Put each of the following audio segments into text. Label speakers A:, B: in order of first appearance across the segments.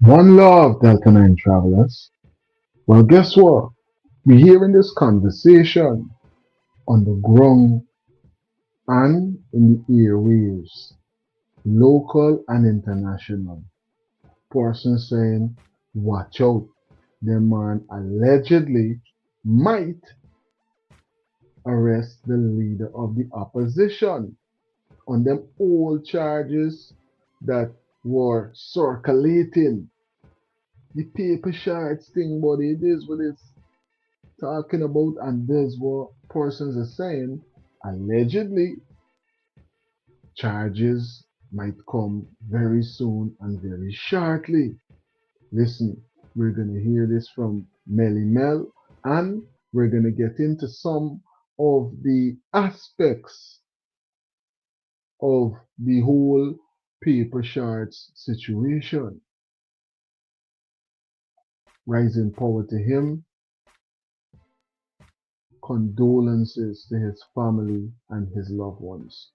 A: One love, Delta 9 travelers. Well, guess what? We're hearing this conversation on the ground and in the airwaves, local and international. Person saying, watch out, the man allegedly might arrest the leader of the opposition on them old charges that were circulating. The paper shards thing, but it is what it's talking about, and this what persons are saying. Allegedly, charges might come very soon and very shortly. Listen, we're gonna hear this from Melly Mel, and we're gonna get into some of the aspects of the whole paper shards situation. Rising power to him, condolences to his family and his loved ones.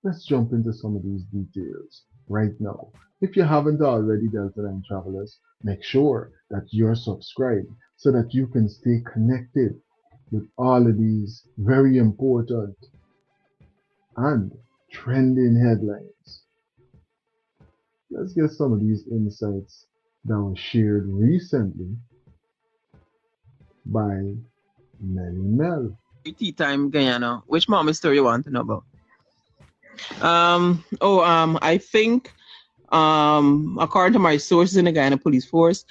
A: Let's jump into some of these details right now. If you haven't already, Delta 9 travelers, make sure that you're subscribed so that you can stay connected with all of these very important and trending headlines. Let's get some of these insights that were shared recently by Melly Mel.
B: Tea time, Guyana. Which Mohamed story you want to know about? I think, according to my sources in the Guyana police force,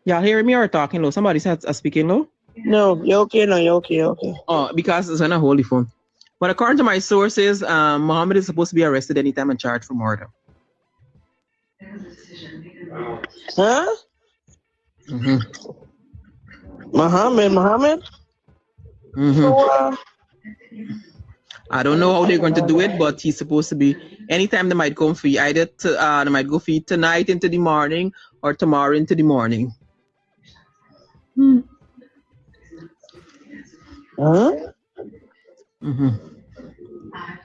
B: y'all hearing me or talking low? Somebody said speaking low?
C: No, you're okay, you're okay.
B: Oh, because it's on a holy phone. But according to my sources, Mohamed is supposed to be arrested anytime and charged for murder.
C: Huh?
B: Mm-hmm.
C: Mohamed?
B: Mm-hmm.
C: So,
B: I don't know how they're going to do it, but he's supposed to be anytime they might come for you. Either they might go for you tonight into the morning or tomorrow into the morning.
C: Huh?
B: Mm-hmm.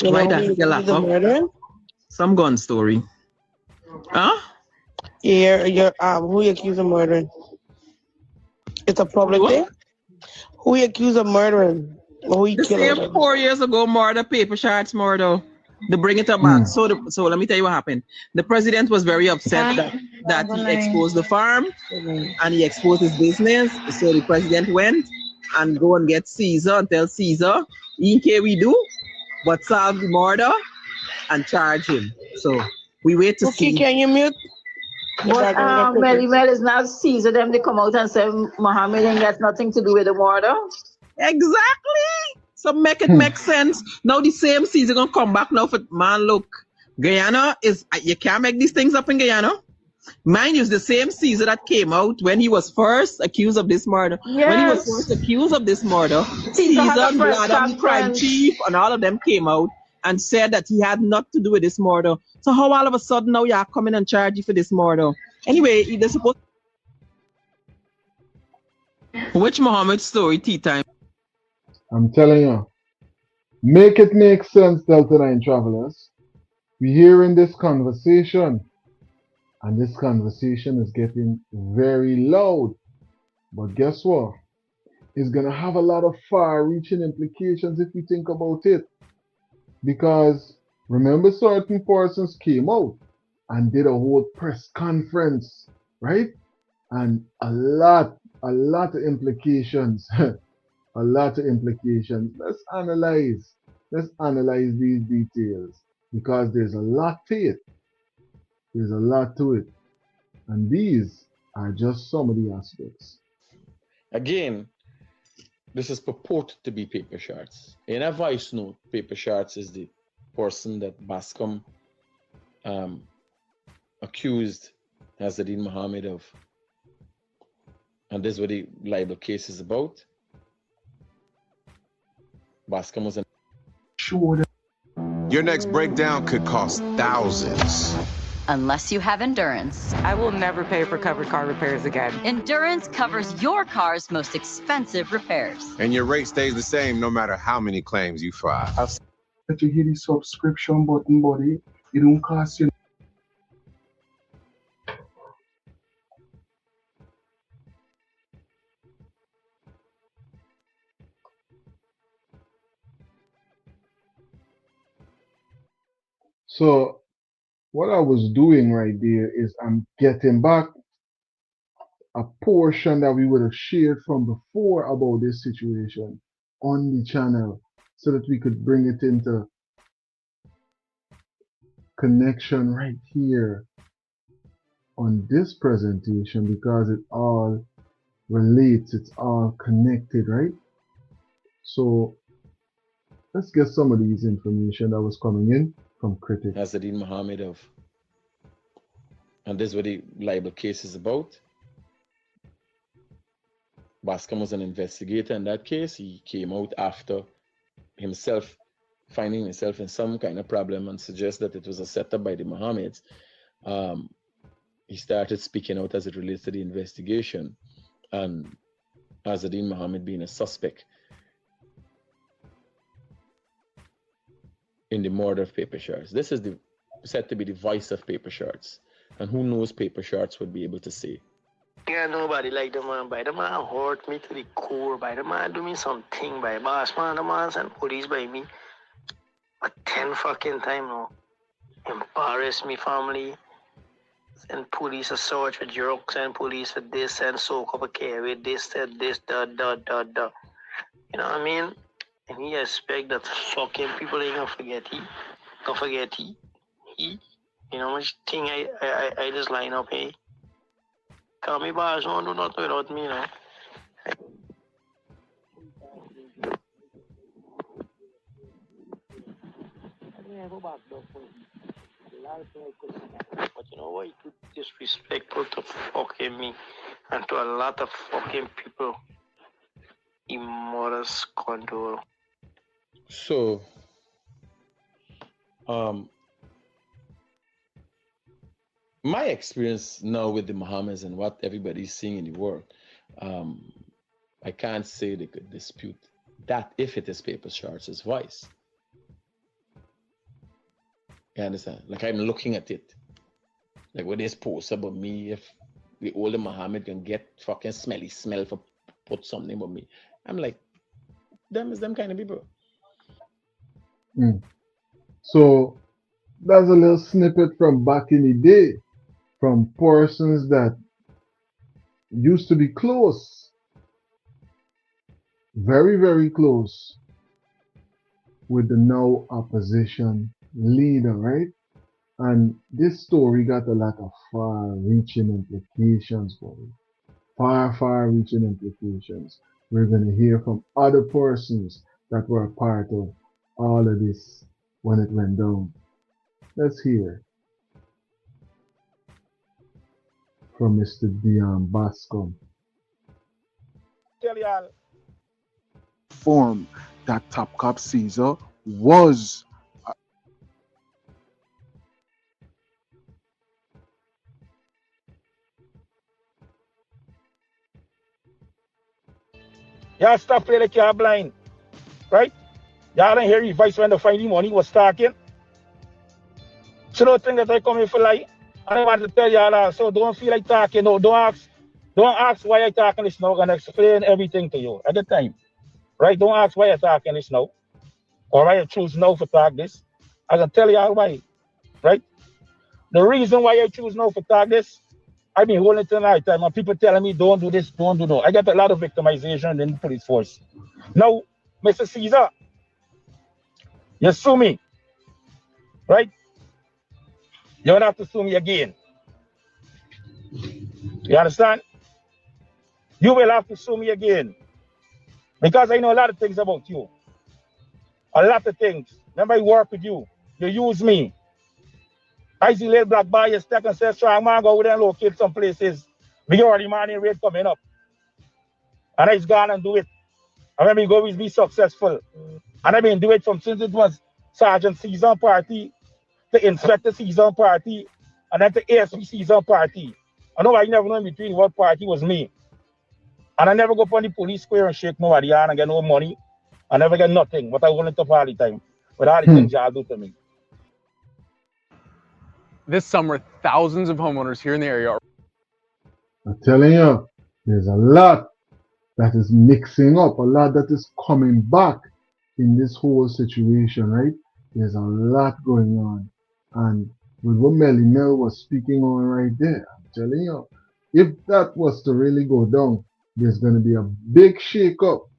C: You
B: Why
C: know,
B: that? Your laptop? Some gun story. Huh?
C: Yeah, who you accused of murdering? It's a public thing? Who you accused of murdering? Who you
B: the
C: killed?
B: same 4 years ago, murder, paper shards, murder. They bring it up back. So let me tell you what happened. The president was very upset that he exposed the farm and he exposed his business. So the president went and go and get Caesar and tell Caesar, in case we do, but solve the murder and charge him. So we wait to see.
C: Can you mute?
D: But Melly is not Caesar them to come out and say Mohamed ain't got nothing to do with the murder.
B: Exactly. So make it make sense. Now the same Caesar gonna come back now for man. Look, Guyana is you can't make these things up in Guyana. Mind you, the same Caesar that came out when he was first accused of this murder.
D: Yes.
B: When he was first accused of this murder, Caesar, the crime chief, and all of them came out and said that he had nothing to do with this murder. So how all of a sudden now you're coming and charge you for this murder? Anyway, they're supposed. Which Mohammed story? Tea time.
A: I'm telling you, make it make sense, Delta 9 travelers. We're hearing this conversation, and this conversation is getting very loud. But guess what? It's going to have a lot of far reaching implications if you think about it. Because remember, certain persons came out and did a whole press conference, right? And a lot of implications. A lot of implications. Let's analyze these details because there's a lot to it. There's a lot to it. And these are just some of the aspects.
E: Again, this is purported to be paper shards. In a voice note, paper shards is the person that Bascom accused Hazardine Mohamed of. And this is what the libel case is about. Bascom was
F: Your next breakdown could cost thousands.
G: Unless you have Endurance.
H: I will never pay for covered car repairs again.
G: Endurance covers your car's most expensive repairs.
F: And your rate stays the same no matter how many claims you file.
I: That you hit the subscription button, buddy. It don't cost you.
A: So what I was doing right there is I'm getting back a portion that we would have shared from before about this situation on the channel so that we could bring it into connection right here on this presentation because it all relates, it's all connected, right? So let's get some of these information that was coming in from critics.
E: Hazardine Mohamed of, and this is what the libel case is about. Bascom was an investigator in that case. He came out after himself finding himself in some kind of problem and suggest that it was a setup by the Mohammeds. He started speaking out as it relates to the investigation, and Azadine Mohamed being a suspect in the murder of Paper Shards. This is said to be the voice of Paper Shards, and who knows Paper Shards would be able to say.
J: Yeah, nobody like the man, by the man hurt me to the core, by the man do me something, by boss man, the man send police by me. But 10 fucking time now. Embarrass me family. Send police a search with drugs, and police for this, and soak up a care with this, that, this, da. You know what I mean? And he expect that fucking people ain't gonna forget he. Gonna forget he. You know how much thing I just line up, hey? Call me boss, don't do nothing without me, you know. But you know what? It's disrespectful to fucking me and to a lot of fucking people. Immorals control.
E: So, my experience now with the Mohammeds and what everybody's seeing in the world, I can't say they could dispute that if it is Paper Shards' voice. You understand? Like, I'm looking at it. Like, what this post about me, if the older Mohammed can get fucking smelly smell for put something about me. I'm like, them is them kind of people.
A: So that's a little snippet from back in the day from persons that used to be close, very, very close with the now opposition leader, right? And this story got a lot of far-reaching implications for me. Far-reaching implications. We're going to hear from other persons that were a part of all of this when it went down. Let's hear from Mr. Dion Bascom.
I: Tell y'all, form that Top Cop Caesar was. Y'all stop playing like y'all blind, right? Y'all didn't hear his voice when the find money was talking. So don't think that I come here for lie. I want to tell y'all also, don't feel like talking. No, don't ask why I talking this now. I'm gonna explain everything to you at the time. Right? Don't ask why I talking this now. Or why I choose no for talk this. I can tell y'all why. Right? The reason why I choose no for talk this, I've been holding tonight time and people telling me don't do this, don't do no. I get a lot of victimization in the police force. Now, Mr. Caesar, you sue me. Right? You don't have to sue me again. You understand? You will have to sue me again. Because I know a lot of things about you. A lot of things. Remember, I work with you. You use me. I see little black boy, you stack and say, strong man, go over there and locate some places. We already morning rate coming up. And I just gone and do it. And when we go, we be successful. And I've been doing it from since it was Sergeant Season Party, to Inspector Season Party, and then to ASP Season Party. I know I never know in between what party was me. And I never go up on the police square and shake nobody and I get no money. I never get nothing, but I want it up all the time. With all the things y'all do to me.
K: This summer, thousands of homeowners here in the area are...
A: I'm telling you, there's a lot that is mixing up, a lot that is coming back in this whole situation, right? There's a lot going on. And with what Melly Mel was speaking on right there, I'm telling you, if that was to really go down, there's going to be a big shake-up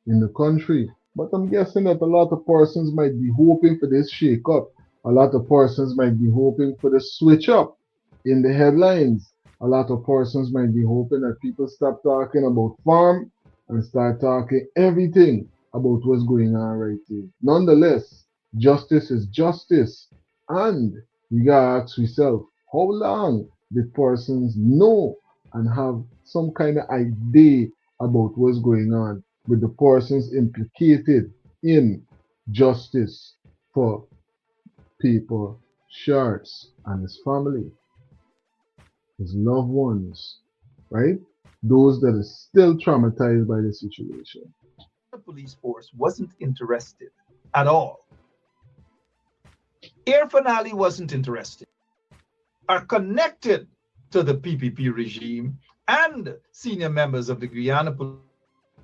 A: in the country. But I'm guessing that a lot of persons might be hoping for this shake-up. A lot of persons might be hoping for the switch up in the headlines. A lot of persons might be hoping that people stop talking about farm and start talking everything about what's going on right here. Nonetheless, justice is justice. And we gotta ask ourselves, how long did persons know and have some kind of idea about what's going on with the persons implicated in justice for people, Sharks and his family, his loved ones, right? Those that are still traumatized by the situation.
L: The police force wasn't interested at all. Air Finale wasn't interested. Are connected to the PPP regime and senior members of the Guyana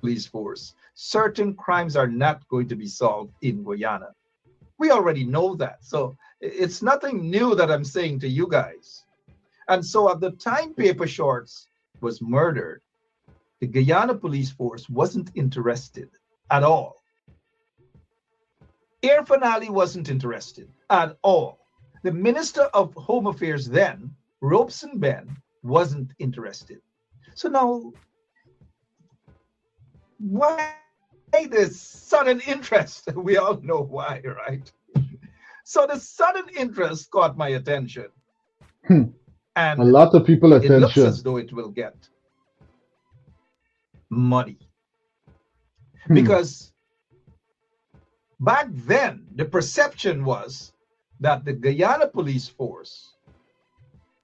L: police force. Certain crimes are not going to be solved in Guyana. We already know that. So it's nothing new that I'm saying to you guys. And so at the time Paper Shorts was murdered, the Guyana police force wasn't interested at all. Air Finale wasn't interested at all. The Minister of Home Affairs then, Robeson Ben, wasn't interested. So now, why this sudden interest? We all know why, right? So the sudden interest caught my attention. And
A: a lot of people attention.
L: It looks as though it will get money. Because back then, the perception was that the Guyana police force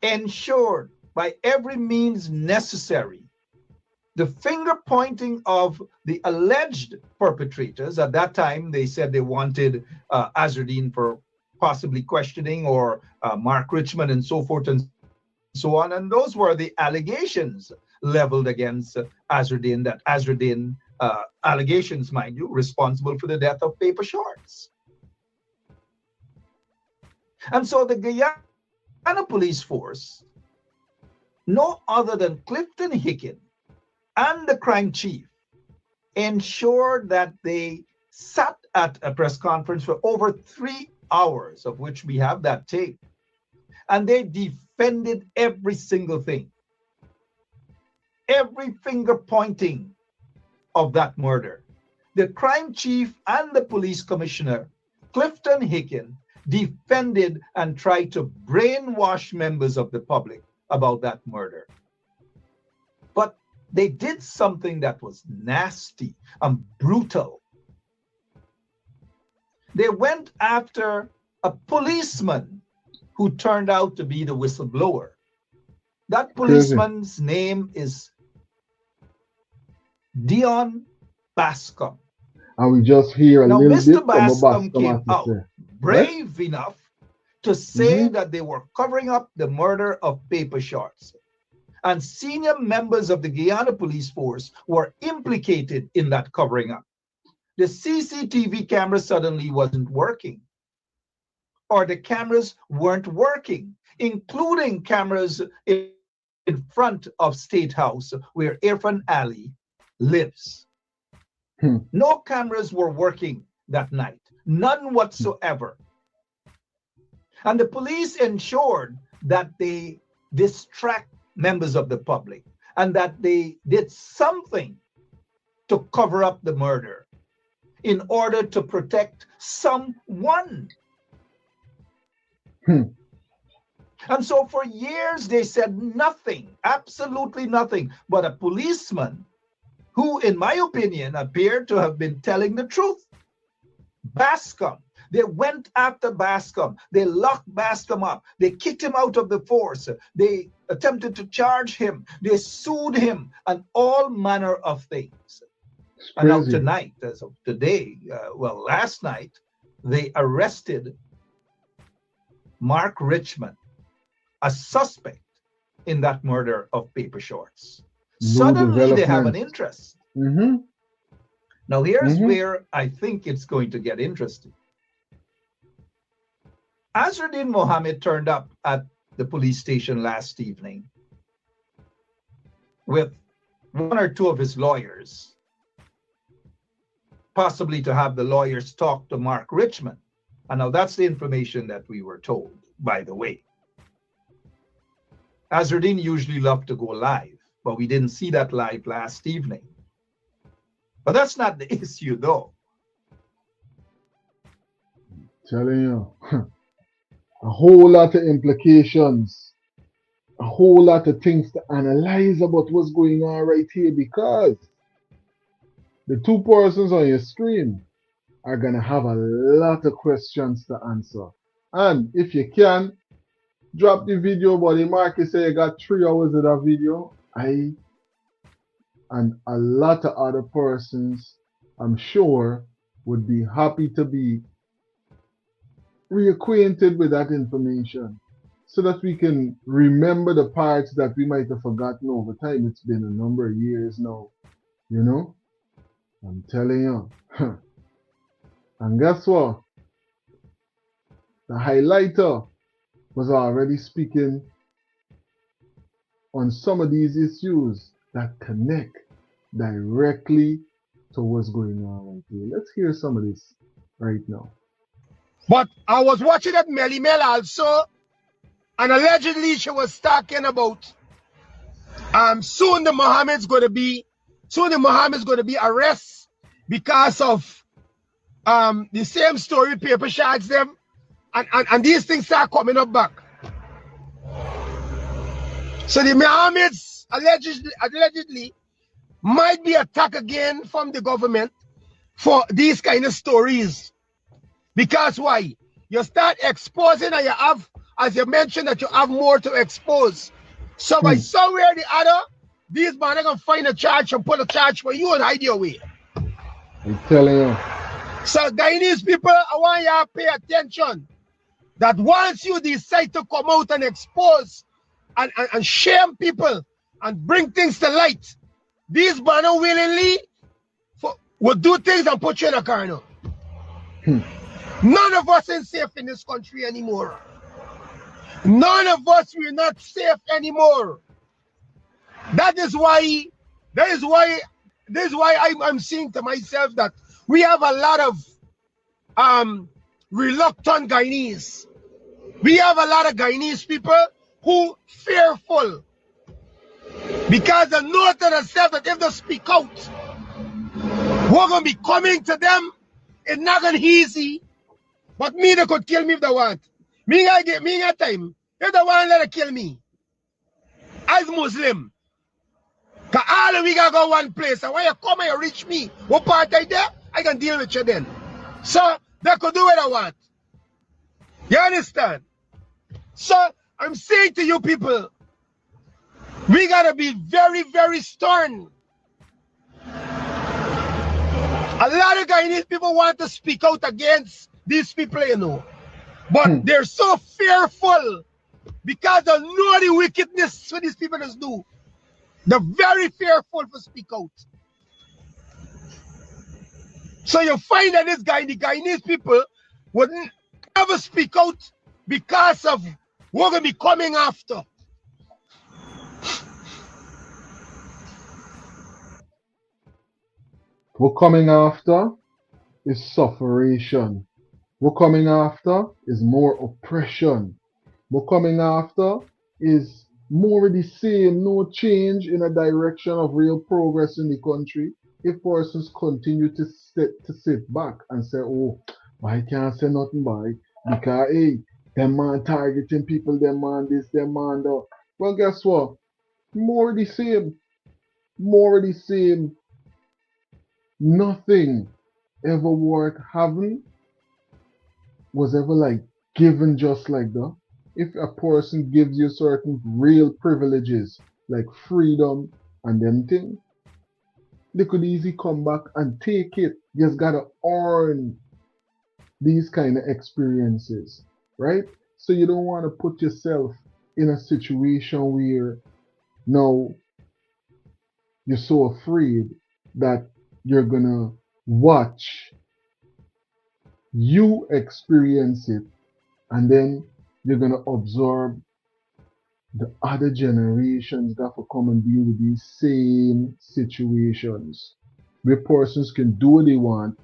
L: ensured by every means necessary the finger pointing of the alleged perpetrators. At that time, they said they wanted Azardine for possibly questioning, or Mark Richmond and so forth and so on. And those were the allegations leveled against Azardine, that Azardine, allegations, mind you, responsible for the death of Paper Shorts. And so the Guyana police force, no other than Clifton Hicken and the crime chief, ensured that they sat at a press conference for over 3 hours, of which we have that tape, and they defended every single thing, every finger pointing of that murder. The crime chief and the police commissioner, Clifton Hicken, defended and tried to brainwash members of the public about that murder. But they did something that was nasty and brutal. They went after a policeman who turned out to be the whistleblower. That policeman's name is Dion Bascom.
A: And we just hear a
L: now,
A: little
L: Mr.
A: bit
L: Bascom
A: from
L: came out brave enough to say that they were covering up the murder of Paper Shorts. And senior members of the Guyana police force were implicated in that covering up. The CCTV camera suddenly wasn't working, or the cameras weren't working, including cameras in front of State House, where Irfan Ali lives. No cameras were working that night, none whatsoever. And the police ensured that they distract members of the public and that they did something to cover up the murder in order to protect someone. And so for years they said nothing, absolutely nothing, but a policeman who, in my opinion, appeared to have been telling the truth. Bascom. They went after Bascom. They locked Bascom up. They kicked him out of the force. They attempted to charge him. They sued him, and all manner of things. And now tonight, as of today, last night, they arrested Mark Richmond, a suspect in that murder of Paper Shorts. Suddenly they have an interest. Now here's where I think it's going to get interesting. Azruddin Mohamed turned up at the police station last evening with one or two of his lawyers, possibly to have the lawyers talk to Mark Richmond. And now that's the information that we were told, by the way. Azruddin usually loved to go live, but we didn't see that live last evening. But that's not the issue, though.
A: Telling you, a whole lot of implications, a whole lot of things to analyze about what's going on right here, because the two persons on your screen are going to have a lot of questions to answer. And if you can, drop the video, buddy. Marcus say you got 3 hours of that video. I and a lot of other persons, I'm sure, would be happy to be reacquainted with that information so that we can remember the parts that we might have forgotten over time. It's been a number of years now, you know? I'm telling you. And guess what? The highlighter was already speaking on some of these issues that connect directly to what's going on right here. Let's hear some of this right now.
M: But I was watching that Melly also, and allegedly she was talking about soon the Mohammed's going to be arrested because of the same story paper shards them, and these things start coming up back. So the Mohammed's allegedly might be attacked again from the government for these kind of stories. Because why? You start exposing and you have, as you mentioned, that you have more to expose. So by somewhere or the other, these men are going to find a charge and put a charge for you and hide your way.
A: I'm telling you.
M: So Guyanese people, I want you to pay attention that once you decide to come out and expose and shame people and bring things to light, these men willingly will do things and put you in a corner. None of us is safe in this country anymore. None of us will not safe anymore. That is why I'm saying to myself that we have a lot of reluctant Guyanese. We have a lot of Guyanese people who fearful because they know to themselves that if they speak out, we're gonna be coming to them. It's not gonna be easy. But me, they could kill me if they want. Me I get time. If they want, let them kill me. As Muslim. Cause all we gotta go one place. And when you come and you reach me, what part I there, I can deal with you then. So they could do what I want. You understand? So I'm saying to you people, we gotta be very, very stern. A lot of Guyanese people want to speak out against these people, you know. But they're so fearful because they know the wickedness what these people just do. They're very fearful to speak out. So you find that the Guyanese people would never speak out because of what we're going to be coming after.
A: What coming after is sufferation. What coming after is more oppression. What coming after is more of the same, no change in a direction of real progress in the country. If persons continue to sit back and say, oh, I can't say nothing by because hey, them man targeting people, them man this, them man that. Well, guess what? More of the same. More of the same. Nothing ever worth having was ever like given just like that. If a person gives you certain real privileges like freedom and them things, they could easily come back and take it. You just gotta earn these kind of experiences, right? So you don't want to put yourself in a situation where now you're so afraid that you're gonna watch you experience it And then you're going to absorb the other generations that will come and deal with these same situations where persons can do what they want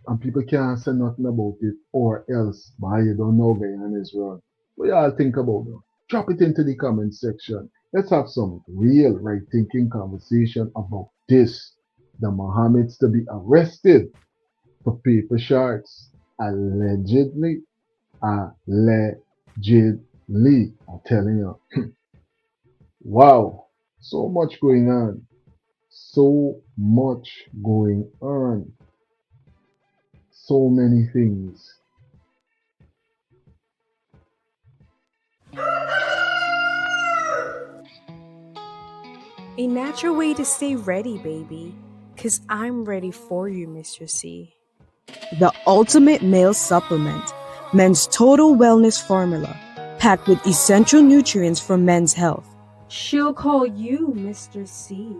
A: and people can't say nothing about it, or else, by you don't know Guyana is wrong. What y'all think about that? Drop it into the comment section. Let's have some real right thinking conversation about this. The Mohammeds to be arrested for paper sharks. Allegedly. Allegedly. I'm telling you. Wow. So much going on. So much going on. So many things.
N: A natural way to stay ready, baby. 'Cause I'm ready for you, Mr. C.
O: The ultimate male supplement, men's total wellness formula, packed with essential nutrients for men's health.
N: She'll call you Mr. C.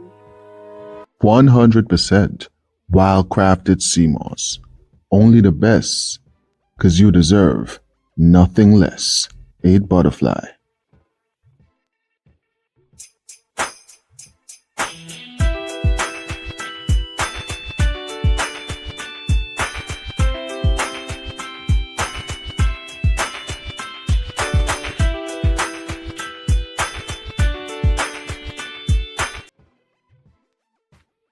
P: 100% wildcrafted sea moss. Only the best, 'cause you deserve nothing less. 8 Butterfly.